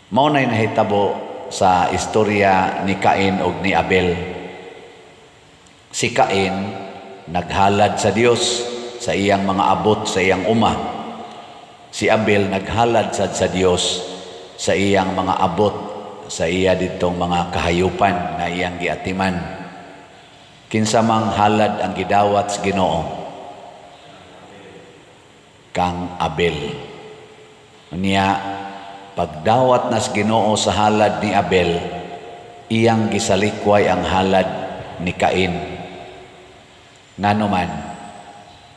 Mao nay nahitabo sa istorya ni Cain ug ni Abel. Si Cain naghalad sa Dios sa iyang mga abot sa iyang uma. Si Abel naghalad sa Dios sa iyang mga abot sa iya ditong mga kahayupan na iyang giatiman. Kinsa mang halad ang gidawat sa Ginoo? Kang Abel. Unya pagdawat nas Ginoo sa halad ni Abel, iyang gisalikway ang halad ni Cain. Ngano man,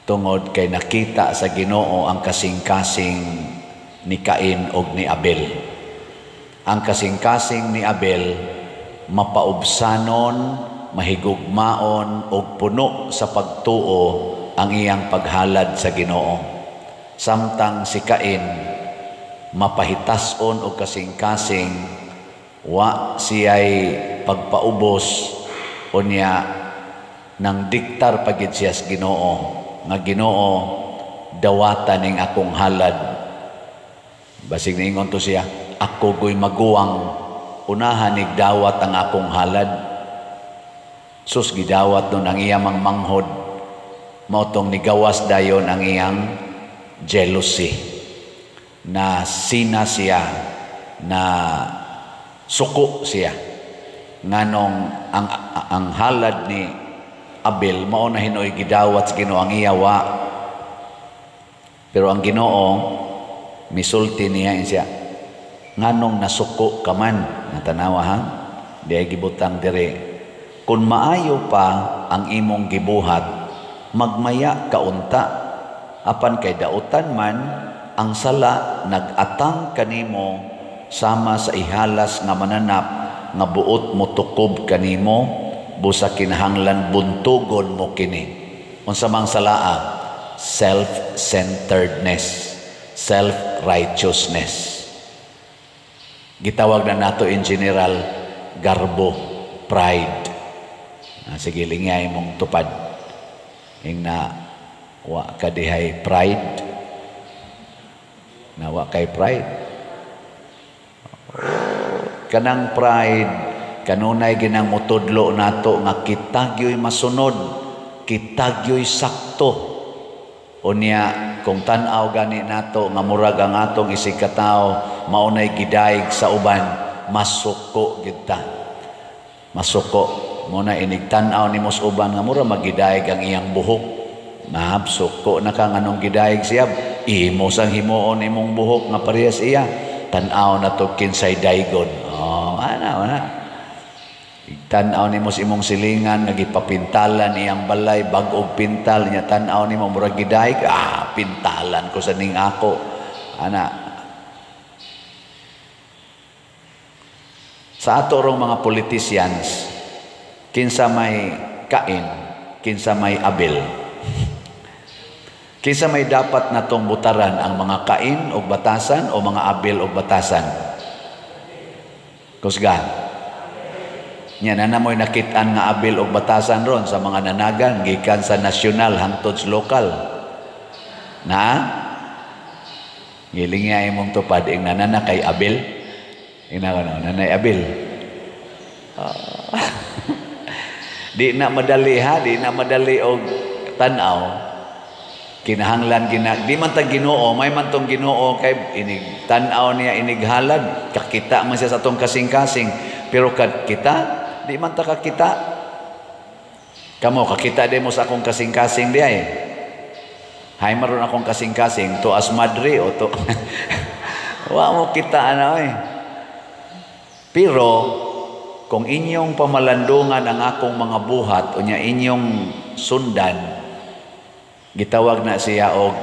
tungod kay nakita sa Ginoo ang kasing-kasing ni Cain ug ni Abel. Ang kasing-kasing ni Abel mapaubsanon, mahigugmaon ug puno sa pagtuo ang iyang paghalad sa Ginoo. Samtang si Cain mapahitason og kasing-kasing wa siya'y pagpaubos unya nang diktar pagid siya sa Ginoo nga Ginoo dawatan ning akong halad. Basig niingon to siya, ako go'y maguwang unahan nig dawat ang akong halad. Sus gidawat nun ang iyang manghod, mautong nigawas dayon ang iyang jealousy, na sina siya, na suko siya. Nganong ang halad ni Abel mao na hinoy gidawat sa Ginoo, ang iyawa. Pero ang Ginoo misulti niya siya, nganong nasuko ka man, natanawa ha, di ay gibutang dire. Kung maayo pa ang imong gibuhat, magmaya kaunta, apan kay dautan man ang sala nag-atang kanimo sama sa ihalas nga mananap nga buot mo tukob kanimo, busa kinahanglan buntugon mo kini. Unsa mang salaa? Self-centeredness, self-righteousness. Gitawag na nato in general garbo, pride. Sige, lingay mong tupad. Ing na wa ka dihay pride. Na wa kay pride. Kanang pride, kanunay ginang mutudlo nato nga kitagyo'y masunod, kitagyo'y sakto. Unya, kung tanaw gani nato nga murag ang atong isig katao, maunay gidaig sa uban, masuko kita. Masuko. Muna inigtanaw ni mos uban nga mura magidaig ang iyang buhok. Suko na kang anong gidaig siya. Imo sang himuon imong buhok nga parehas iya. Tanaw na to kinsay daigon. Ana. Tanaw ni mos imong silingan nga gipapintalan iyang balay bag-og pintal niya, tanaw ni mo murag gidaig. Pintalan ko sa ning ako. Ana. Sa ato rong mga politicians, kinsa may Cain, kinsa may Abel. Kinsa may dapat natong butaran, ang mga Cain o batasan o mga Abel o batasan? Kusgan. Nya na namoy nakitaan nga Abel o batasan ron sa mga nanagan gikan sa nasyonal hangtod sa lokal. Na gilingay mong tupad ing nanana kay Abel. Nanay Abel. Di na madali ha, di na madali og tanaw. Kinahanglan di man ta Ginoo, may man tong Ginoo kay inig tanaw niya, inighalad, kakita man siya sa tong kasing-kasing. Pero kita, di man ta kakita. Kamo kakita di mo sa akong kasing-kasing di ay. Hay maron akong kasing-kasing to as madre o to. Wa mo kita Pero kung inyong pamalandungan ang akong mga buhat, unya inyong sundan, gitawag na siya og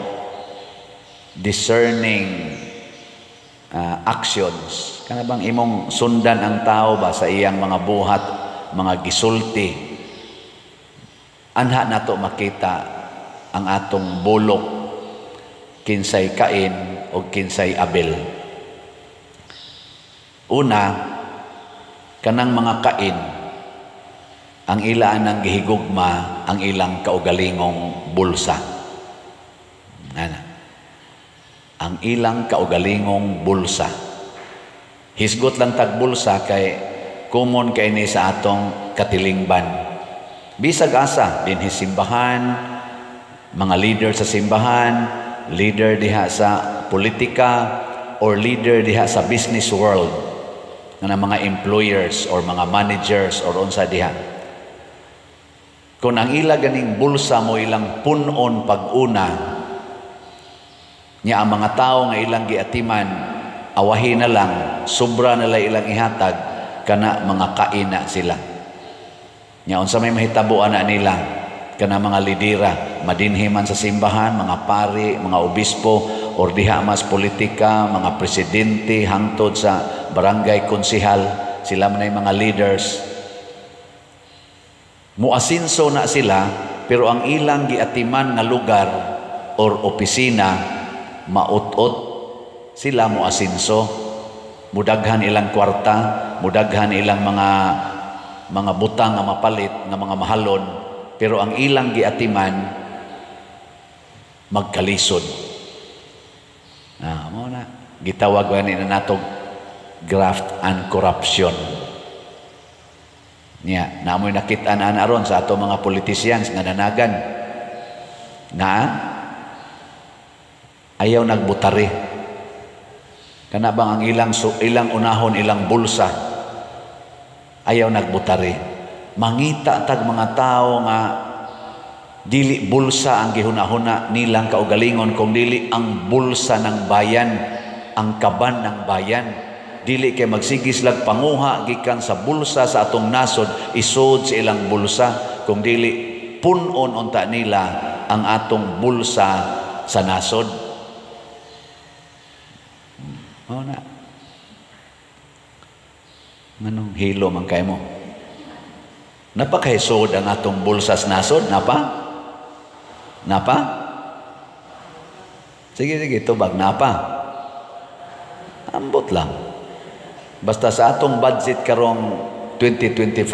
discerning actions. Kana bang imong sundan ang tao ba sa iyang mga buhat, mga gisulti. Anha nato makita ang atong bulok, kinsay Cain o kinsay Abel. Una, kanang mga Cain, ang ilaan ng gihigugma ang ilang kaugalingong bulsa. Ang ilang kaugalingong bulsa. Hisgot lang tagbulsa kay kumon kay ni sa atong katilingban. Bisag asa din simbahan, mga leader sa simbahan, leader diha sa politika, or leader diha sa business world, nga mga employers or mga managers or unsa diha. Kung ang ila ganing bulsa mo ilang punon pag-una, niya ang mga tao nga ilang giatiman, awahin na lang, sobra na lang ilang ihatag, kana mga kaina sila. Niya unsa may mahitabuan na nila, kana mga lidera, madinhiman sa simbahan, mga pari, mga obispo, or diha mas politika, mga presidente, hangtod sa barangay konsihal, sila man ay mga leaders. Muasinso na sila, pero ang ilang giatiman nga lugar or opisina, maut-ot sila muasinso. Mudaghan ilang kwarta, mudaghan ilang mga butang nga mapalit, nga mga mahalon, pero ang ilang giatiman, magkalisod. Mo na. Gitawag na natog graft and corruption. Niya, namoy nakit-an aron sa ato mga politicians nga nanagan nga ayaw nagbutari. Kana bang ang ilang unahon, ilang bulsa, ayaw nagbutari. Mangita tag mga tao nga dili bulsa ang gihunahuna nilang kaugalingon, kung dili ang bulsa ng bayan, ang kaban ng bayan. Dili kay magsigis lag panguha gikan sa bulsa sa atong nasod, isod sa ilang bulsa, kung dili punon unta nila ang atong bulsa sa nasod. Na. Manong hilo man kay mo. Napakahisod ang atong bulsa sa nasod, napa? Sige, tubag, napa? Ambot lang. Basta sa atong budget karong 2025,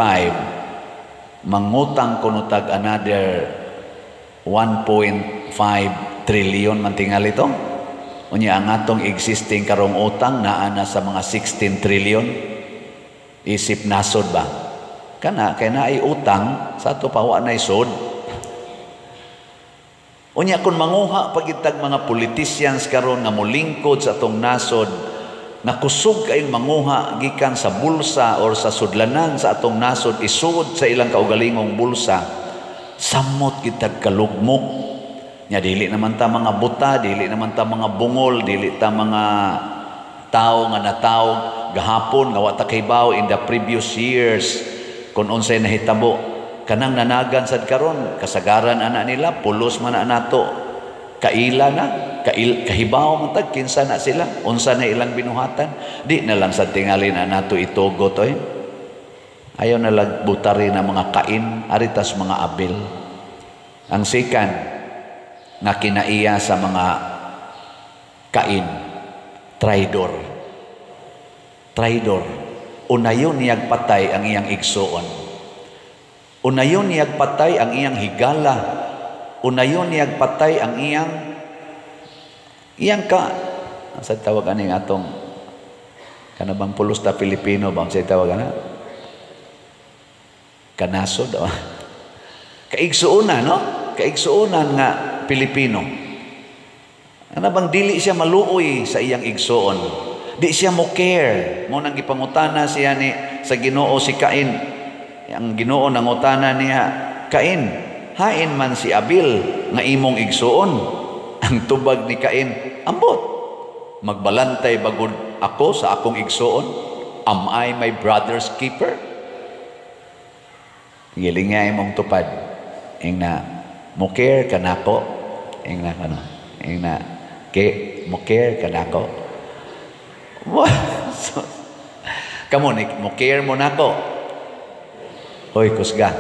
mangutang kuno tag another 1.5 trillion man tingali ito. Unya ang atong existing karong utang naa na sa mga 16 trillion. Isip nasod ba? Kana kay naay utang sa ato pa wa nay sod. Unya kung manguha pagitag mga politicians karon nga molingkod sa atong nasod, nakusog kayong manguha gikan sa bulsa or sa sudlanan sa atong nasod, isud sa ilang kaugalingong bulsa, samot kitag kalugmok. Nya dili naman ta mga buta, dili naman ta mga bungol, dili ta mga tao nga natawag gahapon nga wa ta kaybaw in the previous years kung unsay nahitabo. Kanang nanagan sad karon, kasagaran ana nila, pulos man na nato, kaila na, kahibaw man tag kinsa na sila, unsa na ilang binuhatan, di na lang sa tingali na nato itugot oy. Ayaw na lang butari na mga kain, aritas mga abil. Ang sikan nga kinaiya sa mga kain, traidor. Unayon niyag patay ang iyang igsuon. Unayon niyag patay ang iyang higala. Unayon niyag patay ang iyang sa tawag aning atong kanabang pulos ta Pilipino bang sa tawag ana? Kanasod o. Kaigsuonan, no? Kaigsuonan nga Pilipino. Ano bang dili siya maluoy sa iyang igsuon? Di siya mo care. Mo nang gipangutana siya ni sa Ginoo si Cain. Ang Ginoo nangutana niya, Cain, hain man si Abil nga imong igsuon. Ang tubag ni Cain, ambot. Magbalantay bagod ako sa akong igsuon. Am I my brother's keeper? Gilingay mong tupad. Ing na mo care kanako. Ing na ano? Ing na mo care kanako. Kamu ni mo care mo nako. Hoy kusga.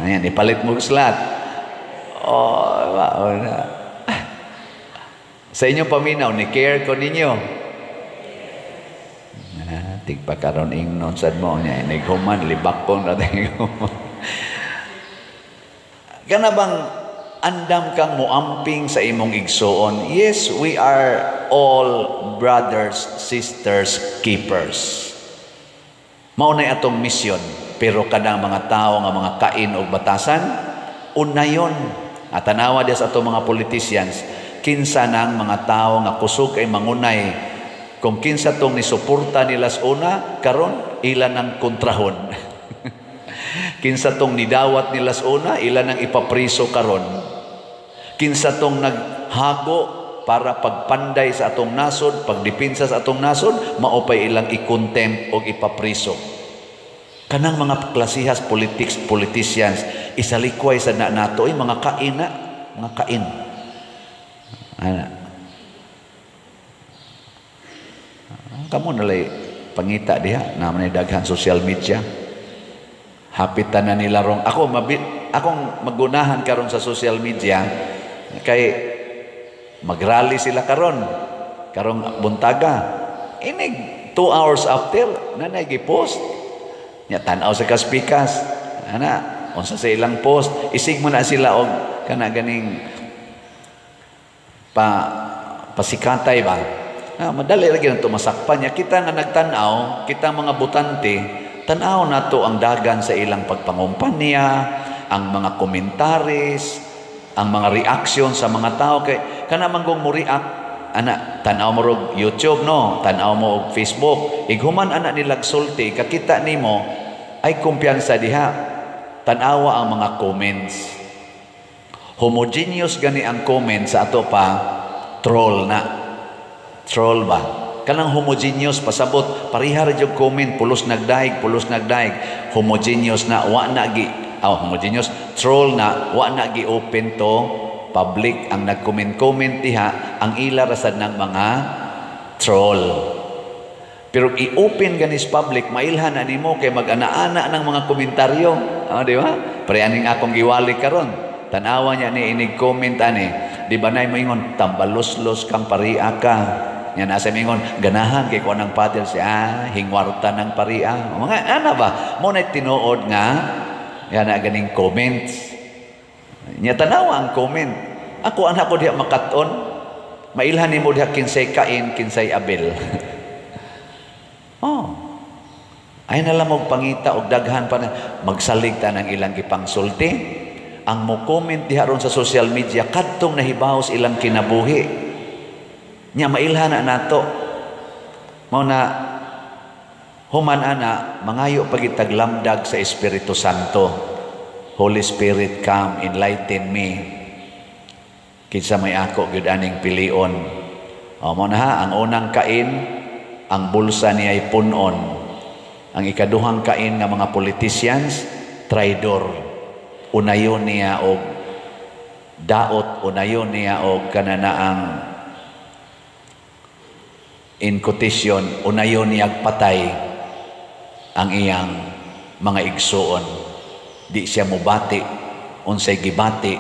Ayan, ipalit mo slat. Sa inyong paminaw, ni care ko ninyo. Tigpakaroon ingnon sad mo niya. Naghuman, libakpon na tayo. Kana bang andam kang muamping sa imong igsuon? Yes, we are all brothers, sisters, keepers. Maunay atong misyon, pero kanang mga tao nga mga kain o batasan, unayon. At tanawa dia sa atong mga politicians, kinsa nang mga tao nga kusog kay mangunay, kung kinsa tong nisuporta nila sa una, karon ilan ang kontrahon. Kinsa tong nidawat nila sa una, ilan ang ipapriso karon. Kinsa tong naghago para pagpanday sa atong nasod, pagdipinsa sa atong nasod, maupay ilang i-contempt o ipapriso. Kanang mga klasihas politicians, isalikway sa nato, mga kain na, mga kain. Kamu nalay pangita diha, naman ay daghan social media. Hapitan na nila rong. Akong magunahan karon sa social media, kay magrally sila karong buntaga. Inig 2 hours after nanay gi-post nya tan-aw sa kaspikas unsa sa ilang post, isig mo na sila og kana ganing pasikatay ba. Madali ra gyud masakpan niya. Kita nga nagtan-aw, kita mga butante, tan-aw nato ang dagan sa ilang pagpangumpanya, ang mga komentaris, ang mga reaction sa mga tao. Kay kana manggong mo react tanaw mo og YouTube, no, tanaw mo og Facebook, ighuman ana nilag sulti, kakita nimo ay kumpiyansa diha. Tanawa ang mga comments, homogeneous gani ang comments sa ato pa troll ba, kanang homogeneous pasabot parihar jud comment, pulos nagdaig, homogeneous na wa na gi homogeneous troll na wa na gi open to public. Ang nag-comment diha ang ila rasad ng mga troll, pero i-open ganis public, mailhan na nimo kay mag-ana-ana ng mga komentaryo. Di ba? Pre aning akong giwali karon, tanawa niya ni inig comment ani, di ba nay moingon tambalos-los kang paria ka. Nya nasa mingon ganahan kay ko nang patel siya, hingwarta ng paria. Mga ana ba mo na tinuod nga yana ganing comments. Nya tanawa ang comment. Ako anak ko diha makaton, mailhan nimo diha kinsay Kain, kinsay Abel. Ay nalamog pangita og daghan pa na magsalig ta ng ilang gipangsulti. Ang mo comment diha ron sa social media kadtong nahibaw sa ilang kinabuhi. Nya mailhan na nato. Mao na human ana mangayo pagitag lamdag sa Espiritu Santo. Holy Spirit, come, enlighten me. Kinsa may ako gyud aning pilion. Mao na ang unang Kain, ang bulsa niya ay punon. Ang ikaduhang Kain nga mga politicians, traidor. Unayon niya og daot, unayon niya og kananaang in quotation, unayon niya patay ang iyang mga igsuon. Di siya mubati unsay gibati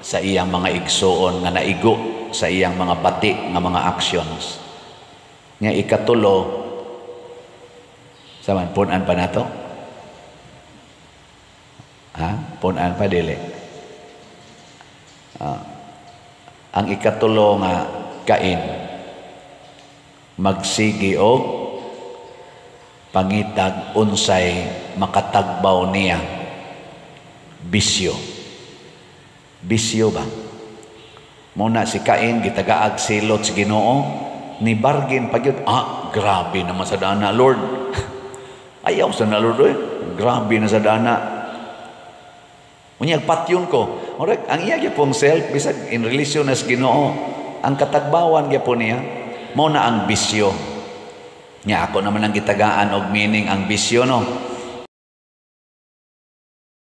sa iyang mga igsuon nga naigo sa iyang mga bati nga mga actions. Nga ikatulo, saman punan pa nato? Punan pa dili. Ang ikatulo nga Kain, magsigi og pangitag unsay makatagbaw niya bisyo. Bisyo ba? Muna si Kain gitagaag silot sa Ginoo, ni bargain pagyud, grabe naman sa dana Lord. Ayaw sa na Lord, grabe na sa dana. Unyag patyon ko. Alright, ang iya gyapon self bisag in relasyon na sa Ginoo, ang katagbawan gyapon niya mao na ang bisyo. Nya ako naman ang gitagaan og meaning ang bisyo, no.